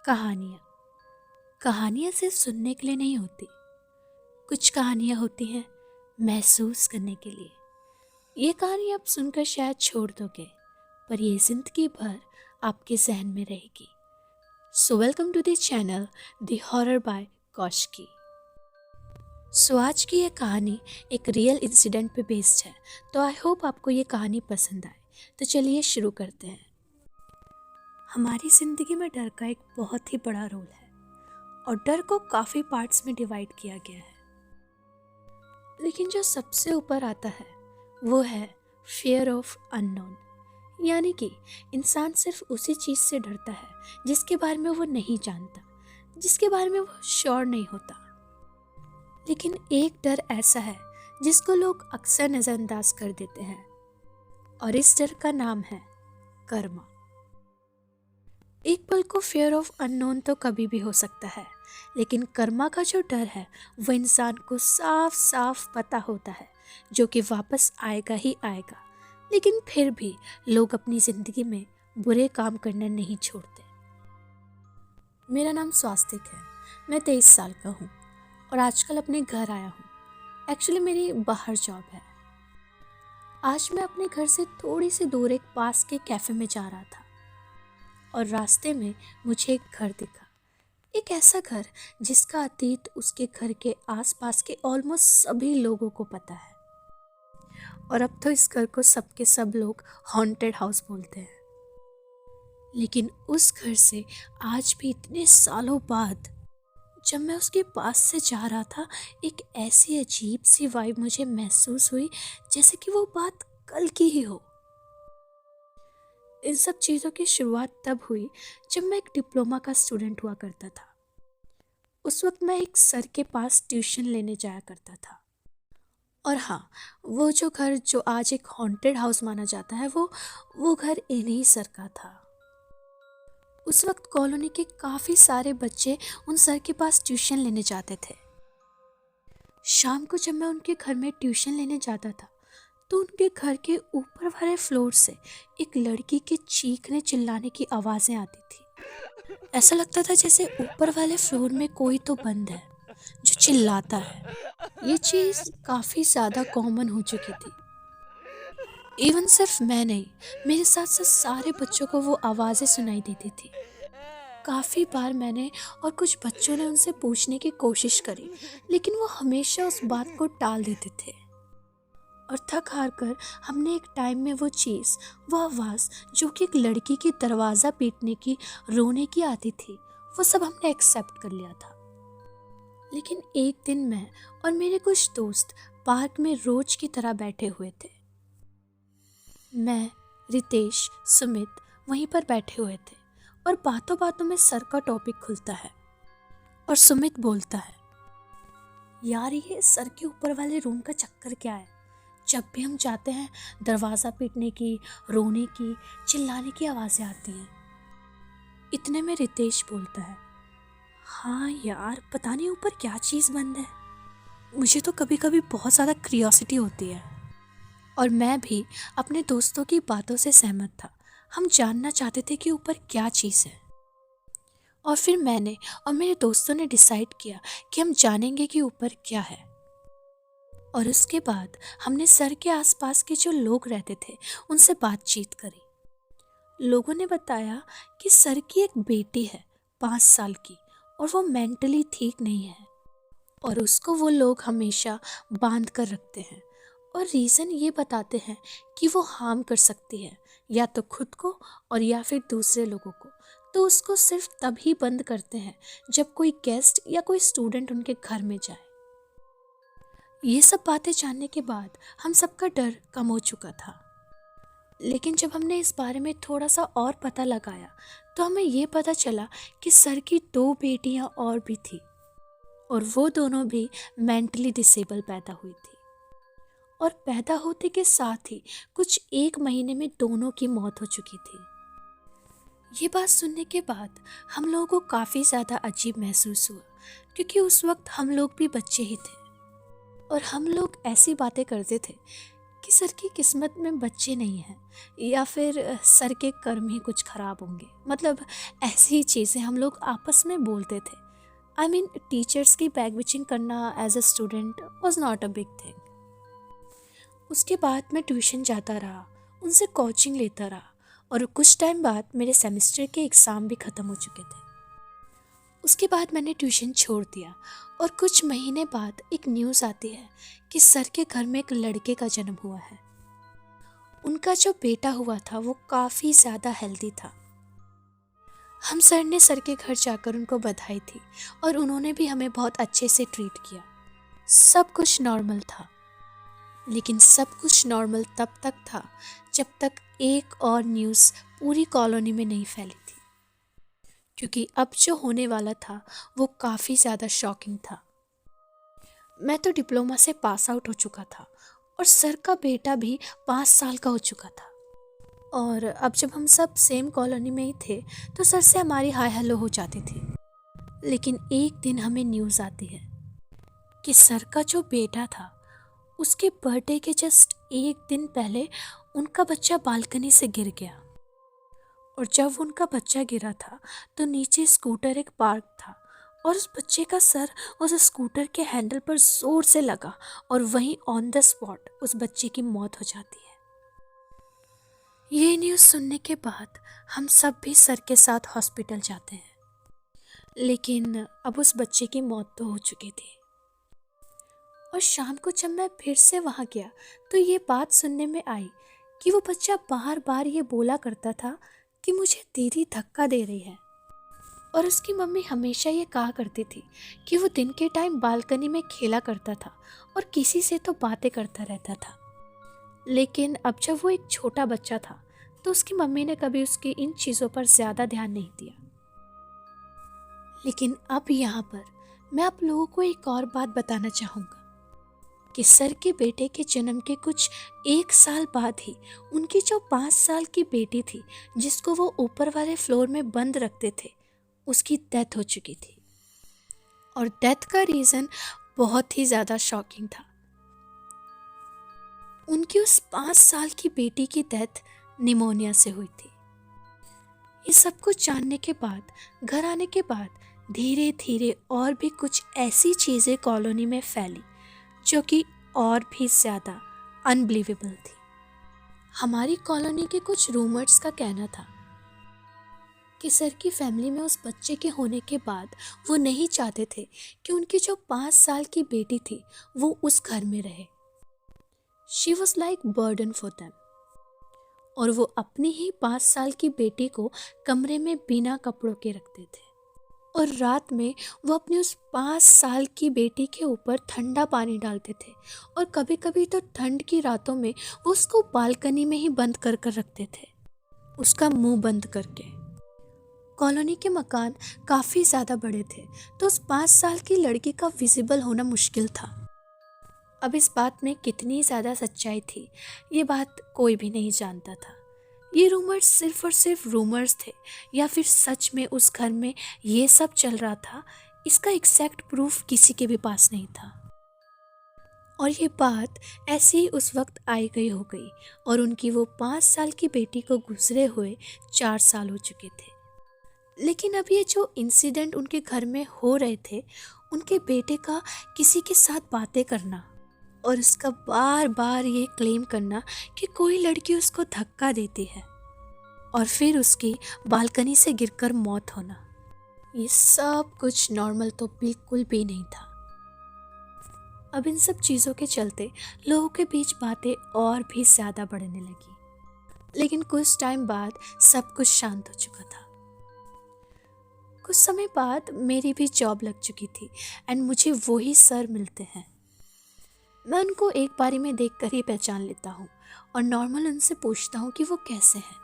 कहानियाँ कहानियाँ सिर्फ सुनने के लिए नहीं होती। कुछ कहानियाँ होती हैं महसूस करने के लिए। ये कहानी आप सुनकर शायद छोड़ दोगे, पर ये जिंदगी भर आपके जहन में रहेगी। So welcome to the channel the horror by Kaushiki. So आज की ये कहानी एक रियल इंसिडेंट पे बेस्ड है, तो आई होप आपको ये कहानी पसंद आए। तो चलिए शुरू करते हैं। हमारी ज़िंदगी में डर का एक बहुत ही बड़ा रोल है और डर को काफ़ी पार्ट्स में डिवाइड किया गया है, लेकिन जो सबसे ऊपर आता है वो है फियर ऑफ अननोन। यानी कि इंसान सिर्फ उसी चीज़ से डरता है जिसके बारे में वो नहीं जानता, जिसके बारे में वो श्योर नहीं होता। लेकिन एक डर ऐसा है जिसको लोग अक्सर नज़रअंदाज कर देते हैं, और इस डर का नाम है कर्मा। एक पल को फियर ऑफ अननोन तो कभी भी हो सकता है, लेकिन कर्मा का जो डर है वो इंसान को साफ साफ पता होता है जो कि वापस आएगा ही आएगा। लेकिन फिर भी लोग अपनी ज़िंदगी में बुरे काम करना नहीं छोड़ते। मेरा नाम स्वास्तिक है, मैं 23 साल का हूँ और आजकल अपने घर आया हूँ। एक्चुअली मेरी बाहर जॉब है। आज मैं अपने घर से थोड़ी सी दूर एक पास के कैफ़े में जा रहा था और रास्ते में मुझे एक घर दिखा। एक ऐसा घर जिसका अतीत उसके घर के आसपास के ऑलमोस्ट सभी लोगों को पता है, और अब तो इस घर को सबके सब लोग हॉन्टेड हाउस बोलते हैं। लेकिन उस घर से आज भी इतने सालों बाद जब मैं उसके पास से जा रहा था, एक ऐसी अजीब सी वाइब मुझे महसूस हुई जैसे कि वो बात कल की ही हो। इन सब चीज़ों की शुरुआत तब हुई जब मैं एक डिप्लोमा का स्टूडेंट हुआ करता था। उस वक्त मैं एक सर के पास ट्यूशन लेने जाया करता था। और हाँ, वो जो घर जो आज एक हॉन्टेड हाउस माना जाता है वो घर इन्हीं सर का था। उस वक्त कॉलोनी के काफ़ी सारे बच्चे उन सर के पास ट्यूशन लेने जाते थे। शाम को जब मैं उनके घर में ट्यूशन लेने जाता था तो उनके घर के ऊपर वाले फ्लोर से एक लड़की के चीखने चिल्लाने की आवाज़ें आती थी। ऐसा लगता था जैसे ऊपर वाले फ्लोर में कोई तो बंद है जो चिल्लाता है। ये चीज़ काफ़ी ज़्यादा कॉमन हो चुकी थी। इवन सिर्फ मैं नहीं, मेरे साथ साथ सारे बच्चों को वो आवाज़ें सुनाई देती थी। काफ़ी बार मैंने और कुछ बच्चों ने उनसे पूछने की कोशिश करी, लेकिन वो हमेशा उस बात को टाल देते थे। और थक हार कर हमने एक टाइम में वो चीज़, वो आवाज़ जो कि एक लड़की की दरवाज़ा पीटने की, रोने की आती थी, वो सब हमने एक्सेप्ट कर लिया था। लेकिन एक दिन मैं और मेरे कुछ दोस्त पार्क में रोज की तरह बैठे हुए थे। मैं, रितेश, सुमित वहीं पर बैठे हुए थे और बातों बातों में सर का टॉपिक खुलता है और सुमित बोलता है, यार ये सर के ऊपर वाले रूम का चक्कर क्या है? जब भी हम जाते हैं दरवाज़ा पीटने की, रोने की, चिल्लाने की आवाज़ें आती हैं। इतने में रितेश बोलता है, हाँ यार पता नहीं ऊपर क्या चीज़ बंद है। मुझे तो कभी कभी बहुत ज़्यादा क्यूरियोसिटी होती है। और मैं भी अपने दोस्तों की बातों से सहमत था। हम जानना चाहते थे कि ऊपर क्या चीज़ है। और फिर मैंने और मेरे दोस्तों ने डिसाइड किया कि हम जानेंगे कि ऊपर क्या है। और उसके बाद हमने सर के आसपास के जो लोग रहते थे उनसे बातचीत करी। लोगों ने बताया कि सर की एक बेटी है 5 साल की, और वो मेंटली ठीक नहीं है और उसको वो लोग हमेशा बांध कर रखते हैं। और रीज़न ये बताते हैं कि वो हार्म कर सकती है, या तो खुद को और या फिर दूसरे लोगों को। तो उसको सिर्फ तभी बंद करते हैं जब कोई गेस्ट या कोई स्टूडेंट उनके घर में जाए। ये सब बातें जानने के बाद हम सबका डर कम हो चुका था। लेकिन जब हमने इस बारे में थोड़ा सा और पता लगाया तो हमें ये पता चला कि सर की 2 बेटियां और भी थी, और वो दोनों भी मेंटली डिसेबल पैदा हुई थी। और पैदा होते के साथ ही कुछ 1 महीने में दोनों की मौत हो चुकी थी। ये बात सुनने के बाद हम लोगों को काफ़ी ज़्यादा अजीब महसूस हुआ, क्योंकि उस वक्त हम लोग भी बच्चे ही थे और हम लोग ऐसी बातें करते थे कि सर की किस्मत में बच्चे नहीं हैं या फिर सर के कर्म ही कुछ खराब होंगे। मतलब ऐसी ही चीज़ें हम लोग आपस में बोलते थे। आई मीन टीचर्स की बैक बिचिंग करना as a student was not a big thing. उसके बाद मैं ट्यूशन जाता रहा, उनसे कोचिंग लेता रहा और कुछ टाइम बाद मेरे सेमेस्टर के एग्ज़ाम भी ख़त्म हो चुके थे। उसके बाद मैंने ट्यूशन छोड़ दिया और कुछ महीने बाद एक न्यूज़ आती है कि सर के घर में एक लड़के का जन्म हुआ है। उनका जो बेटा हुआ था वो काफ़ी ज़्यादा हेल्दी था। हम सर ने सर के घर जाकर उनको बधाई थी और उन्होंने भी हमें बहुत अच्छे से ट्रीट किया। सब कुछ नॉर्मल था, लेकिन सब कुछ नॉर्मल तब तक था जब तक एक और न्यूज़ पूरी कॉलोनी में नहीं फैली थी, क्योंकि अब जो होने वाला था वो काफ़ी ज़्यादा शॉकिंग था। मैं तो डिप्लोमा से पास आउट हो चुका था और सर का बेटा भी 5 साल का हो चुका था। और अब जब हम सब सेम कॉलोनी में ही थे तो सर से हमारी हाय हेलो हो जाती थी। लेकिन एक दिन हमें न्यूज़ आती है कि सर का जो बेटा था उसके बर्थडे के जस्ट एक दिन पहले उनका बच्चा बालकनी से गिर गया। और जब उनका बच्चा गिरा था तो नीचे स्कूटर एक पार्क था और उस बच्चे का सर उस स्कूटर के हैंडल पर जोर से लगा और वहीं ऑन द स्पॉट उस बच्चे की मौत हो जाती है। ये न्यूज़ सुनने के बाद हम सब भी सर के साथ हॉस्पिटल जाते हैं, लेकिन अब उस बच्चे की मौत तो हो चुकी थी। और शाम को जब मैं फिर से वहाँ गया तो ये बात सुनने में आई कि वो बच्चा बार बार ये बोला करता था कि मुझे दीदी धक्का दे रही है। और उसकी मम्मी हमेशा ये कहा करती थी कि वो दिन के टाइम बालकनी में खेला करता था और किसी से तो बातें करता रहता था। लेकिन अब जब वो एक छोटा बच्चा था तो उसकी मम्मी ने कभी उसकी इन चीज़ों पर ज़्यादा ध्यान नहीं दिया। लेकिन अब यहाँ पर मैं आप लोगों को एक और बात बताना चाहूँगा कि सर के बेटे के जन्म के कुछ 1 साल बाद ही उनकी जो 5 साल की बेटी थी जिसको वो ऊपर वाले फ्लोर में बंद रखते थे, उसकी डेथ हो चुकी थी। और डेथ का रीज़न बहुत ही ज़्यादा शॉकिंग था। उनकी उस 5 साल की बेटी की डेथ निमोनिया से हुई थी। ये सब कुछ जानने के बाद, घर आने के बाद धीरे धीरे और भी कुछ ऐसी चीज़ें कॉलोनी में फैली जो कि और भी ज़्यादा अनबिलीवेबल थी। हमारी कॉलोनी के कुछ रूमर्स का कहना था कि सर की फैमिली में उस बच्चे के होने के बाद वो नहीं चाहते थे कि उनकी जो 5 साल की बेटी थी वो उस घर में रहे। She was like burden for them. और वो अपनी ही 5 साल की बेटी को कमरे में बिना कपड़ों के रखते थे और रात में वो अपनी उस 5 साल की बेटी के ऊपर ठंडा पानी डालते थे और कभी कभी तो ठंड की रातों में वो उसको बालकनी में ही बंद कर कर रखते थे, उसका मुंह बंद करके। कॉलोनी के मकान काफ़ी ज़्यादा बड़े थे तो उस 5 साल की लड़की का विजिबल होना मुश्किल था। अब इस बात में कितनी ज़्यादा सच्चाई थी ये बात कोई भी नहीं जानता था। ये रूमर्स सिर्फ और सिर्फ रूमर्स थे या फिर सच में उस घर में ये सब चल रहा था, इसका एग्जैक्ट प्रूफ किसी के भी पास नहीं था। और ये बात ऐसे ही उस वक्त आई गई हो गई और उनकी वो 5 साल की बेटी को गुजरे हुए 4 साल हो चुके थे। लेकिन अब ये जो इंसिडेंट उनके घर में हो रहे थे, उनके बेटे का किसी के साथ बातें करना और उसका बार बार ये क्लेम करना कि कोई लड़की उसको धक्का देती है और फिर उसकी बालकनी से गिरकर मौत होना, ये सब कुछ नॉर्मल तो बिल्कुल भी नहीं था। अब इन सब चीज़ों के चलते लोगों के बीच बातें और भी ज़्यादा बढ़ने लगी। लेकिन कुछ टाइम बाद सब कुछ शांत हो चुका था। कुछ समय बाद मेरी भी जॉब लग चुकी थी एंड मुझे वही सर मिलते हैं। मैं उनको एक बारी में देखकर ही पहचान लेता हूँ और नॉर्मल उनसे पूछता हूँ कि वो कैसे हैं।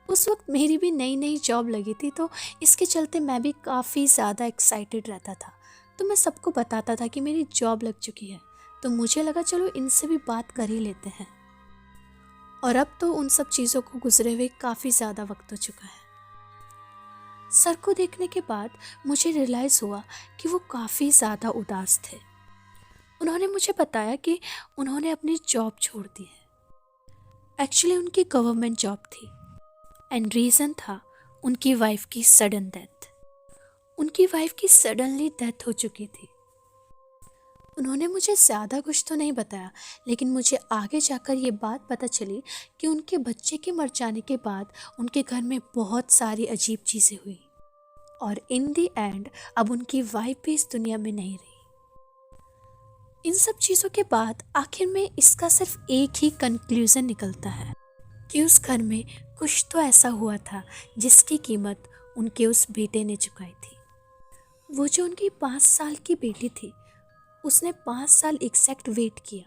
उस वक्त मेरी भी नई नई जॉब लगी थी तो इसके चलते मैं भी काफ़ी ज़्यादा एक्साइटेड रहता था। तो मैं सबको बताता था कि मेरी जॉब लग चुकी है, तो मुझे लगा चलो इनसे भी बात कर ही लेते हैं। और अब तो उन सब चीज़ों को गुजरे हुए काफ़ी ज़्यादा वक्त हो चुका है। सर को देखने के बाद मुझे रियलाइज़ हुआ कि वो काफ़ी ज़्यादा उदास थे। उन्होंने मुझे बताया कि उन्होंने अपनी जॉब छोड़ दी है। एक्चुअली उनकी गवर्नमेंट जॉब थी एंड रीज़न था उनकी वाइफ की सडन डेथ। उनकी वाइफ की सडनली डेथ हो चुकी थी। उन्होंने मुझे ज़्यादा कुछ तो नहीं बताया, लेकिन मुझे आगे जाकर ये बात पता चली कि उनके बच्चे के मर जाने के बाद उनके घर में बहुत सारी अजीब चीज़ें हुई और इन दी एंड अब उनकी वाइफ भी इस दुनिया में नहीं रही। इन सब चीज़ों के बाद आखिर में इसका सिर्फ एक ही कंक्लूज़न निकलता है कि उस घर में कुछ तो ऐसा हुआ था जिसकी कीमत उनके उस बेटे ने चुकाई थी। वो जो उनकी 5 साल की बेटी थी, उसने 5 साल एग्जैक्ट वेट किया।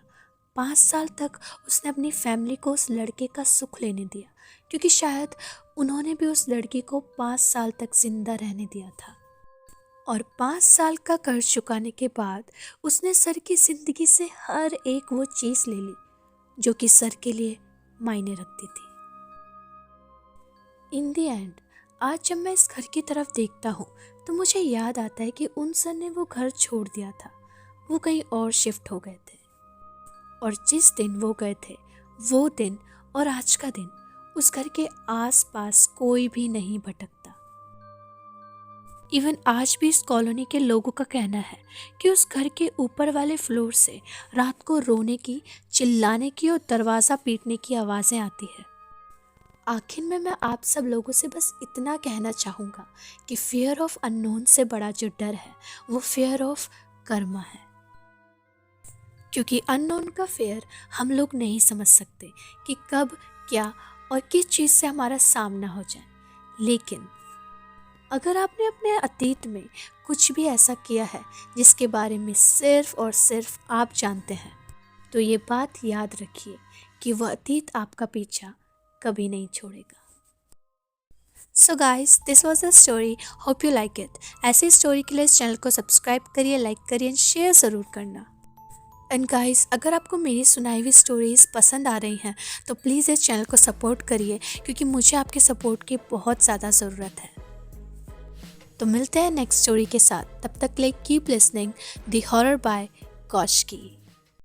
5 साल तक उसने अपनी फैमिली को उस लड़के का सुख लेने दिया, क्योंकि शायद उन्होंने भी उस लड़की को 5 साल तक जिंदा रहने दिया था। और 5 साल का कर्ज चुकाने के बाद उसने सर की ज़िंदगी से हर एक वो चीज़ ले ली जो कि सर के लिए मायने रखती थी। इन दी एंड आज जब मैं इस घर की तरफ देखता हूँ तो मुझे याद आता है कि उन सर ने वो घर छोड़ दिया था। वो कहीं और शिफ्ट हो गए थे और जिस दिन वो गए थे वो दिन और आज का दिन उस घर के आसपास कोई भी नहीं भटकता। इवन आज भी इस कॉलोनी के लोगों का कहना है कि उस घर के ऊपर वाले फ्लोर से रात को रोने की, चिल्लाने की और दरवाज़ा पीटने की आवाज़ें आती है। आखिर में मैं आप सब लोगों से बस इतना कहना चाहूँगा कि फियर ऑफ अननोन से बड़ा जो डर है वो फियर ऑफ कर्मा है, क्योंकि अननोन का फेयर हम लोग नहीं समझ सकते कि कब, क्या और किस चीज़ से हमारा सामना हो जाए। लेकिन अगर आपने अपने अतीत में कुछ भी ऐसा किया है जिसके बारे में सिर्फ और सिर्फ आप जानते हैं, तो ये बात याद रखिए कि वह अतीत आपका पीछा कभी नहीं छोड़ेगा। So guys, this was a story, hope you like it. ऐसी स्टोरी के लिए इस चैनल को सब्सक्राइब करिए, लाइक करिए एंड शेयर ज़रूर करना। एंड गाइस, अगर आपको मेरी सुनाई हुई स्टोरीज़ पसंद आ रही हैं तो प्लीज़ इस चैनल को सपोर्ट करिए, क्योंकि मुझे आपके सपोर्ट की बहुत ज़्यादा ज़रूरत है। तो मिलते हैं नेक्स्ट स्टोरी के साथ, तब तक के लिए keep listening the horror by Kaushiki.